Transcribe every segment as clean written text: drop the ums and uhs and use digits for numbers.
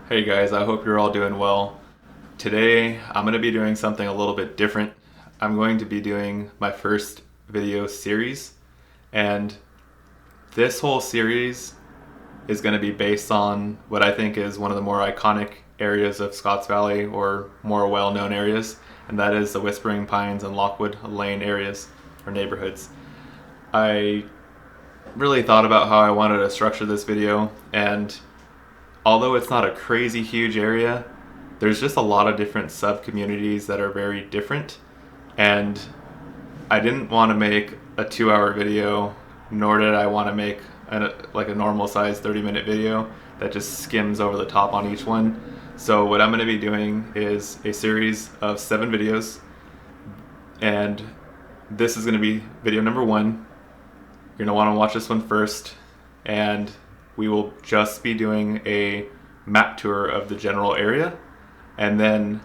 Hey guys, I hope you're all doing well. Today I'm going to be doing something a little bit different. I'm going to be doing my first video series, and this whole series is going to be based on what I think is one of the more iconic areas of Scotts Valley, or more well-known areas, and that is the Whispering Pines and Lockwood Lane areas or neighborhoods. I really thought about how I wanted to structure this video, and although it's not a crazy huge area, there's just a lot of different sub-communities that are very different, and I didn't want to make a 2-hour video, nor did I want to make a normal size 30-minute video that just skims over the top on each one. So what I'm going to be doing is a series of 7 videos, and this is going to be video number 1. You're going to want to watch this one first, and we will just be doing a map tour of the general area, and then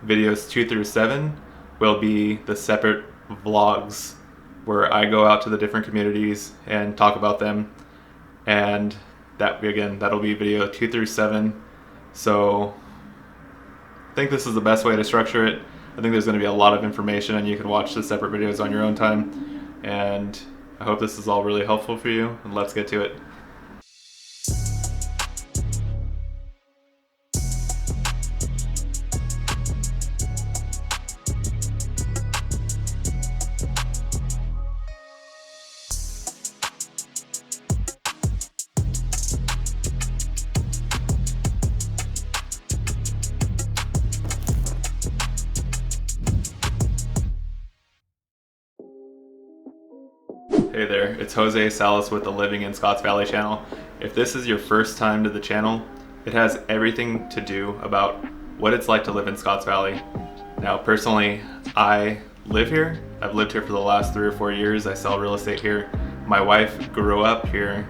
videos 2 through 7 will be the separate vlogs where I go out to the different communities and talk about them, and that'll be video 2 through 7. So I think this is the best way to structure it. I think there's going to be a lot of information, and you can watch the separate videos on your own time, and I hope this is all really helpful for you, and let's get to it. Hey there, it's Jose Salas with the Living in Scotts Valley channel. If this is your first time to the channel, it has everything to do about what it's like to live in Scotts Valley. Now personally, I live here. I've lived here for the last 3 or 4 years. I sell real estate here. My wife grew up here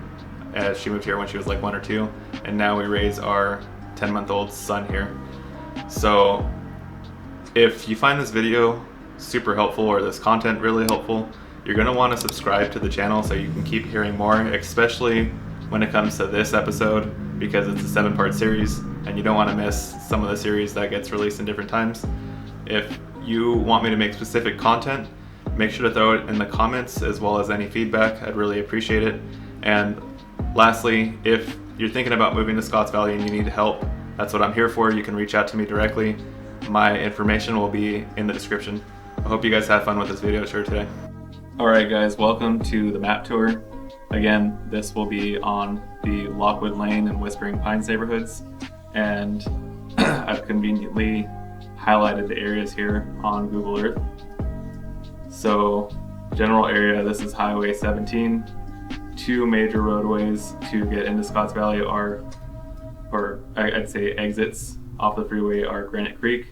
as she moved here when she was like 1 or 2, and now we raise our 10-month-old son here. So if you find this video super helpful, or this content really helpful, you're going to want to subscribe to the channel so you can keep hearing more, especially when it comes to this episode, because it's a 7-part series and you don't want to miss some of the series that gets released in different times. If you want me to make specific content, make sure to throw it in the comments, as well as any feedback. I'd really appreciate it. And lastly, if you're thinking about moving to Scotts Valley and you need help, that's what I'm here for. You can reach out to me directly. My information will be in the description. I hope you guys have fun with this video tour today. Alright guys, welcome to the map tour. Again, this will be on the Lockwood Lane and Whispering Pines neighborhoods, and I've conveniently highlighted the areas here on Google Earth. So, general area, this is Highway 17. 2 major roadways to get into Scotts Valley are, or I'd say exits off the freeway, are Granite Creek,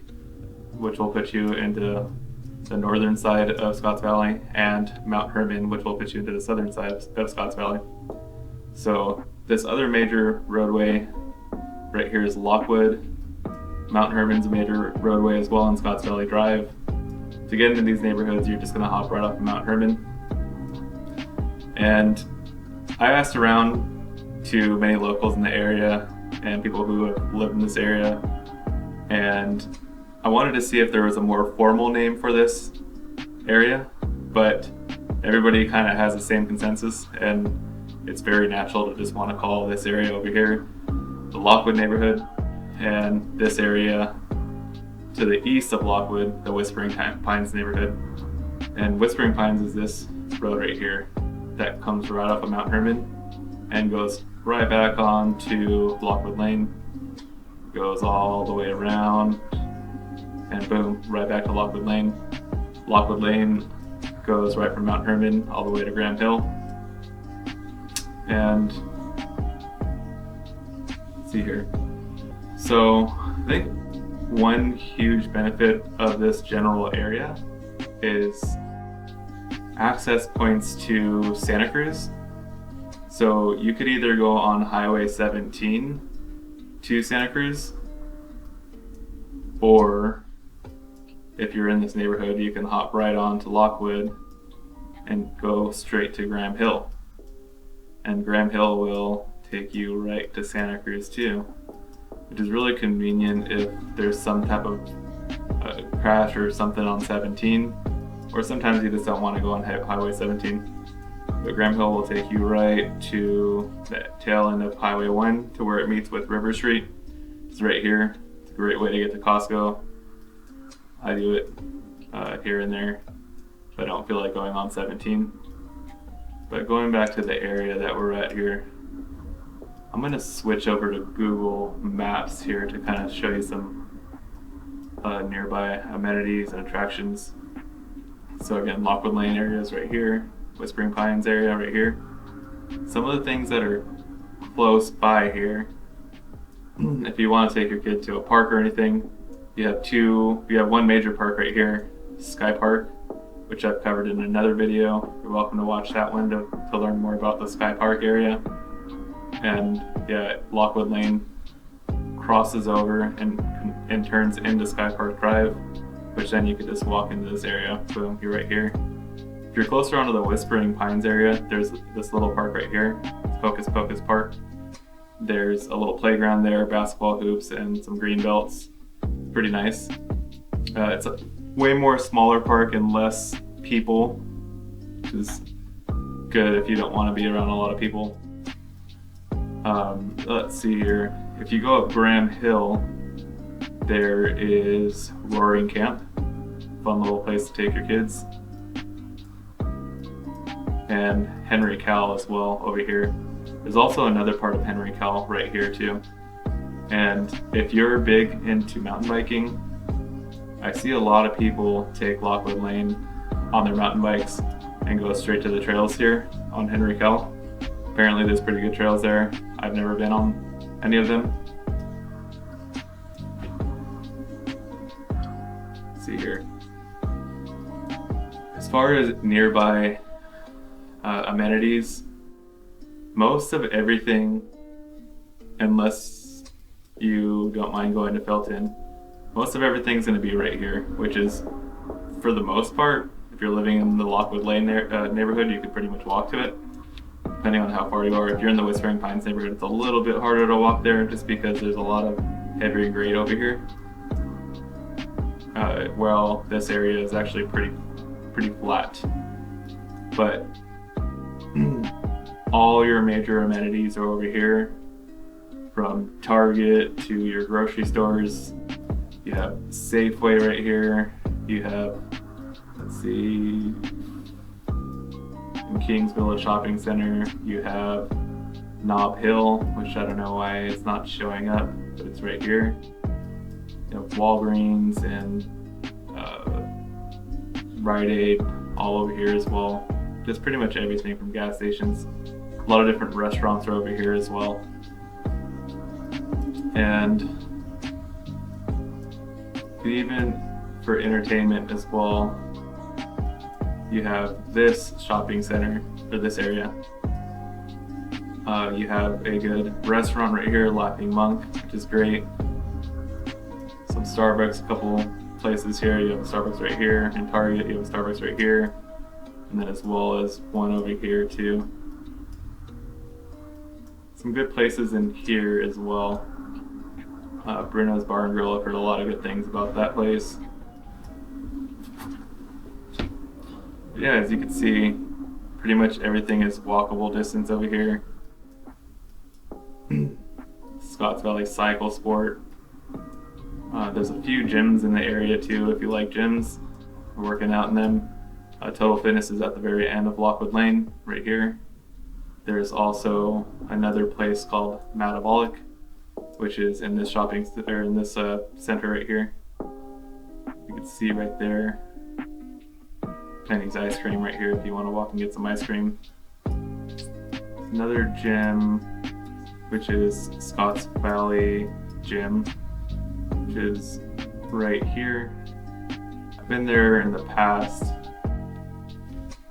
which will put you into the northern side of Scotts Valley, and Mount Herman, which will put you into the southern side of Scotts Valley. So this other major roadway right here is Lockwood. Mount Herman's a major roadway as well on Scotts Valley Drive. To get into these neighborhoods, you're just going to hop right off of Mount Herman. And I asked around to many locals in the area and people who have lived in this area, and I wanted to see if there was a more formal name for this area, but everybody kind of has the same consensus, and it's very natural to just want to call this area over here the Lockwood neighborhood, and this area to the east of Lockwood, the Whispering Pines neighborhood. And Whispering Pines is this road right here that comes right off of Mount Herman and goes right back on to Lockwood Lane, goes all the way around, and boom, right back to Lockwood Lane. Lockwood Lane goes right from Mount Herman all the way to Graham Hill. And let's see here. So I think one huge benefit of this general area is access points to Santa Cruz. So you could either go on Highway 17 to Santa Cruz, or if you're in this neighborhood, you can hop right on to Lockwood and go straight to Graham Hill. And Graham Hill will take you right to Santa Cruz too. which is really convenient if there's some type of crash or something on 17, or sometimes you just don't want to go on Highway 17. But Graham Hill will take you right to the tail end of Highway 1 to where it meets with River Street. It's right here. It's a great way to get to Costco. I do it here and there if I don't feel like going on 17. But going back to the area that we're at here, I'm going to switch over to Google Maps here to kind of show you some nearby amenities and attractions. So again, Lockwood Lane area is right here. Whispering Pines area right here. Some of the things that are close by here, if you want to take your kid to a park or anything, you have one major park right here, Sky Park, which I've covered in another video. You're welcome to watch that one to learn more about the Sky Park area. And yeah, Lockwood Lane crosses over and turns into Sky Park Drive, which then you could just walk into this area. Boom, you're right here. If you're closer onto the Whispering Pines area, there's this little park right here. It's Focus Pocus Park. There's a little playground there, basketball hoops, and some green belts. It's pretty nice. It's a way more smaller park and less people, which is good if you don't want to be around a lot of people. Let's see here. If you go up Graham Hill, there is Roaring Camp. Fun little place to take your kids. And Henry Cal as well over here. There's also another part of Henry Cal right here too. And if you're big into mountain biking, I see a lot of people take Lockwood Lane on their mountain bikes and go straight to the trails here on Henry Cal. Apparently there's pretty good trails there. I've never been on any of them. Let's see here. As far as nearby amenities, most of everything, unless you don't mind going to Felton, most of everything's going to be right here, which is, for the most part, if you're living in the Lockwood Lane neighborhood, you could pretty much walk to it, depending on how far you are. If you're in the Whispering Pines neighborhood, it's a little bit harder to walk there just because there's a lot of heavier grade over here. Well, this area is actually pretty flat. But all your major amenities are over here, from Target to your grocery stores. You have Safeway right here. You have, let's see, in Kings Village Shopping Center, you have Nob Hill, which I don't know why it's not showing up, but it's right here. You have Walgreens and Rite Aid all over here as well. Just pretty much everything from gas stations. A lot of different restaurants are over here as well. And even for entertainment as well, you have this shopping center, or this area. You have a good restaurant right here, Laughing Monk, which is great. Some Starbucks, a couple places here. You have a Starbucks right here. In Target, you have a Starbucks right here. And then as well as one over here too. Some good places in here as well. Bruno's Bar and Grill, I've heard a lot of good things about that place. Yeah, as you can see, pretty much everything is walkable distance over here. Scotts Valley Cycle Sport. There's a few gyms in the area too if you like gyms. We're working out in them. Total Fitness is at the very end of Lockwood Lane, right here. There's also another place called Metabolic, which is in this center right here. You can see right there, Penny's Ice Cream right here if you want to walk and get some ice cream. Another gym, which is Scotts Valley Gym, which is right here. I've been there in the past,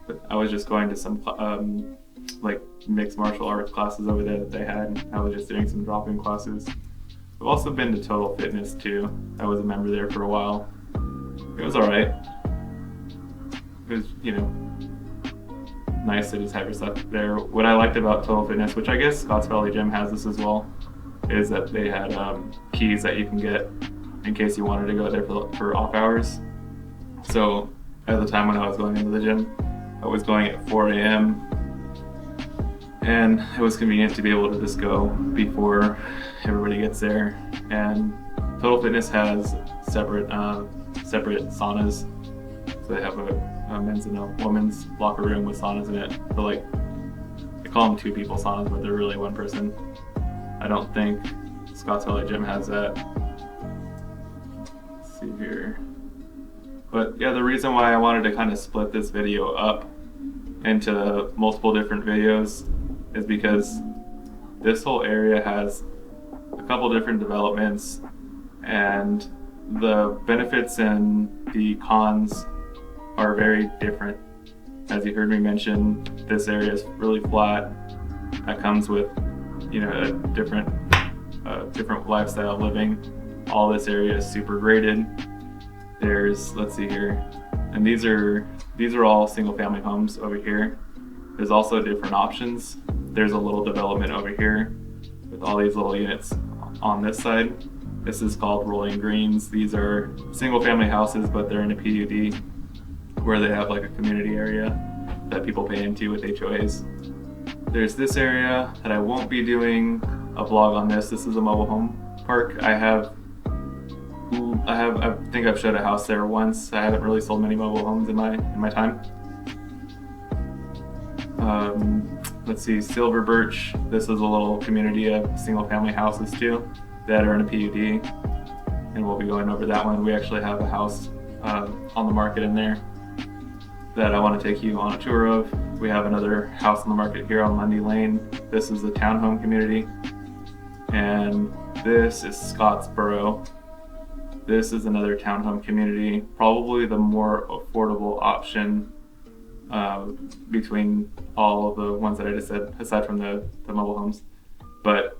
but I was just going to some like mixed martial arts classes over there that they had. I was just doing some drop-in classes. I've also been to Total Fitness too. I was a member there for a while. It was alright. It was, nice to just have your stuff there. What I liked about Total Fitness, which I guess Scotts Valley Gym has this as well, is that they had keys that you can get in case you wanted to go there for off hours. So at the time when I was going into the gym, I was going at 4 a.m. and it was convenient to be able to just go before everybody gets there. And Total Fitness has separate saunas. So they have a men's and a women's locker room with saunas in it. So like, they call them 2 people saunas, but they're really 1 person. I don't think Scotts Valley Gym has that. Let's see here. But yeah, the reason why I wanted to kind of split this video up into multiple different videos is because this whole area has a couple different developments, and the benefits and the cons are very different. As you heard me mention, this area is really flat. That comes with, you know, a different lifestyle of living. All this area is super graded. There's, let's see here, and these are all single family homes over here. There's also different options. There's a little development over here with all these little units on this side. This is called Rolling Greens. These are single family houses, but they're in a PUD where they have like a community area that people pay into with HOAs. There's this area that I won't be doing a vlog on this. This is a mobile home park. I think I've showed a house there once. I haven't really sold many mobile homes in my time. Let's see, Silver Birch. This is a little community of single family houses too that are in a PUD, and we'll be going over that one. We actually have a house on the market in there that I want to take you on a tour of. We have another house on the market here on Lundy Lane. This is the townhome community, and this is Scottsboro. This is another townhome community, probably the more affordable option between all of the ones that I just said, aside from the mobile homes. But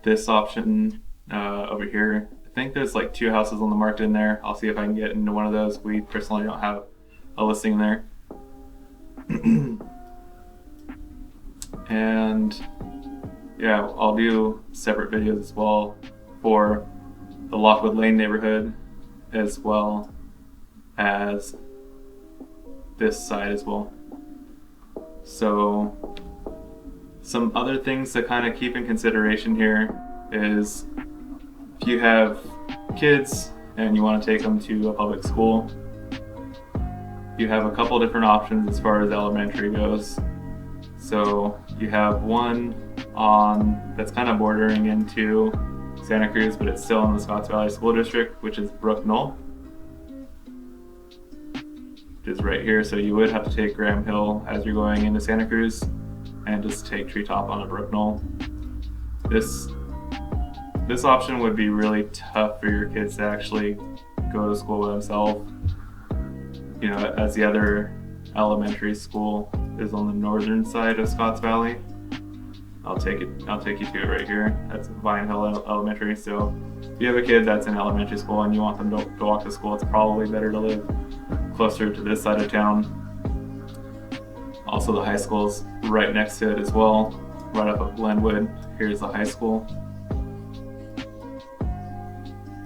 this option over here, I think there's like 2 houses on the market in there. I'll see if I can get into one of those. We personally don't have a listing there. And yeah, I'll do separate videos as well for the Lockewood Lane neighborhood, as well as this side as well. So some other things to kind of keep in consideration here is if you have kids and you want to take them to a public school, you have a couple different options as far as elementary goes. So you have one that's kind of bordering into Santa Cruz, but it's still in the Scotts Valley School District, which is Brook Knoll, which is right here. So you would have to take Graham Hill as you're going into Santa Cruz and just take Treetop on a Brook Knoll. This option would be really tough for your kids to actually go to school by themselves, you know, as the other elementary school is on the northern side of Scotts Valley. I'll take you to it right here. That's Vine Hill Elementary. So if you have a kid that's in elementary school and you want them to walk to school, it's probably better to live closer to this side of town. Also, the high school's right next to it as well, right up of Glenwood. Here's the high school.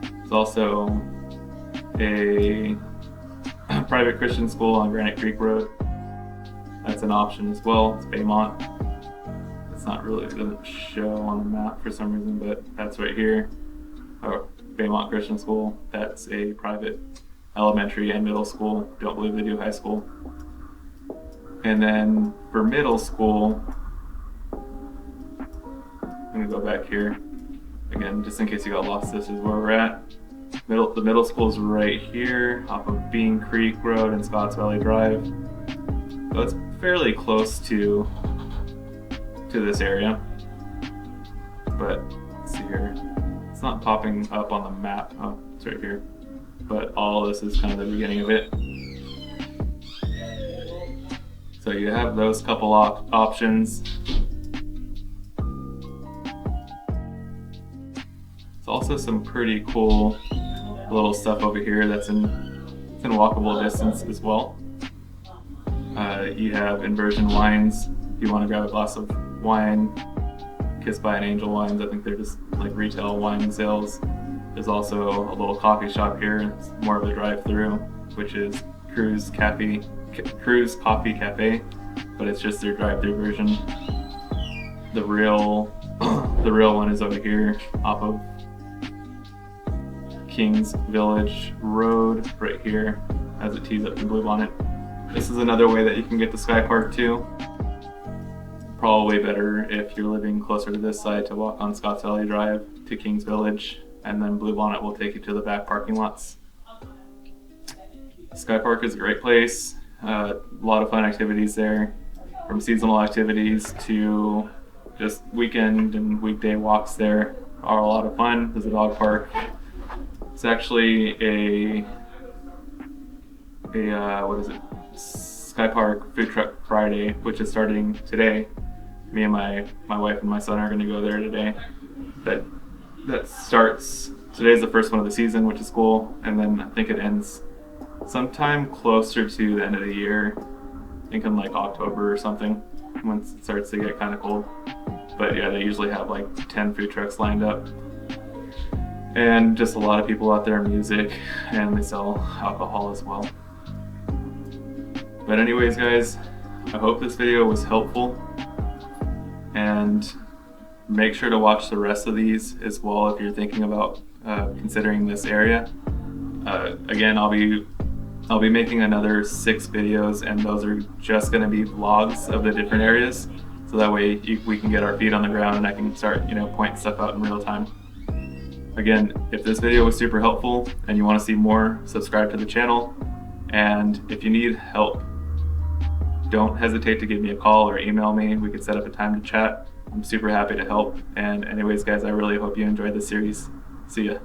There's also a private Christian school on Granite Creek Road. That's an option as well. It's Baymont. It's not really, it doesn't show on the map for some reason, but that's right here. Baymont Christian School. That's a private elementary and middle school. Don't believe they do high school. And then for middle school, I'm gonna go back here again, just in case you got lost. This is where we're at. The middle school is right here off of Bean Creek Road and Scotts Valley Drive. So it's fairly close to this area, but let's see here. It's not popping up on the map. Oh, it's right here. But all this is kind of the beginning of it. So you have those couple options. There's also some pretty cool little stuff over here that's in walkable distance as well. You have Inversion Wines. If you want to grab a glass of wine, Kissed by an Angel wines, I think they're just like retail wine sales. There's also a little coffee shop here. It's more of a drive-through, which is Cruz Coffee Cafe, but it's just their drive-through version. The real one is over here off of Kings Village Road right here as it tees up to Bluebonnet. This is another way that you can get to Sky Park too. Probably better if you're living closer to this side to walk on Scotts Valley Drive to Kings Village, and then Bluebonnet will take you to the back parking lots. Sky Park is a great place. A lot of fun activities there, from seasonal activities to just weekend and weekday walks there are a lot of fun. There's a dog park. It's actually a what is it? Sky Park Food Truck Friday, which is starting today. Me and my wife and my son are going to go there today. That starts, today's the first one of the season, which is cool, and then I think it ends sometime closer to the end of the year. I think in like October or something, once it starts to get kind of cold. But yeah, they usually have like 10 food trucks lined up. And just a lot of people out there, music, and they sell alcohol as well. But anyways guys, I hope this video was helpful, and make sure to watch the rest of these as well if you're thinking about considering this area. Again, I'll be making another 6 videos, and those are just going to be vlogs of the different areas, so that way we can get our feet on the ground and I can start, pointing stuff out in real time. Again, if this video was super helpful and you want to see more, subscribe to the channel, and if you need help, don't hesitate to give me a call or email me. We could set up a time to chat. I'm super happy to help. And anyways guys, I really hope you enjoyed this series. See ya.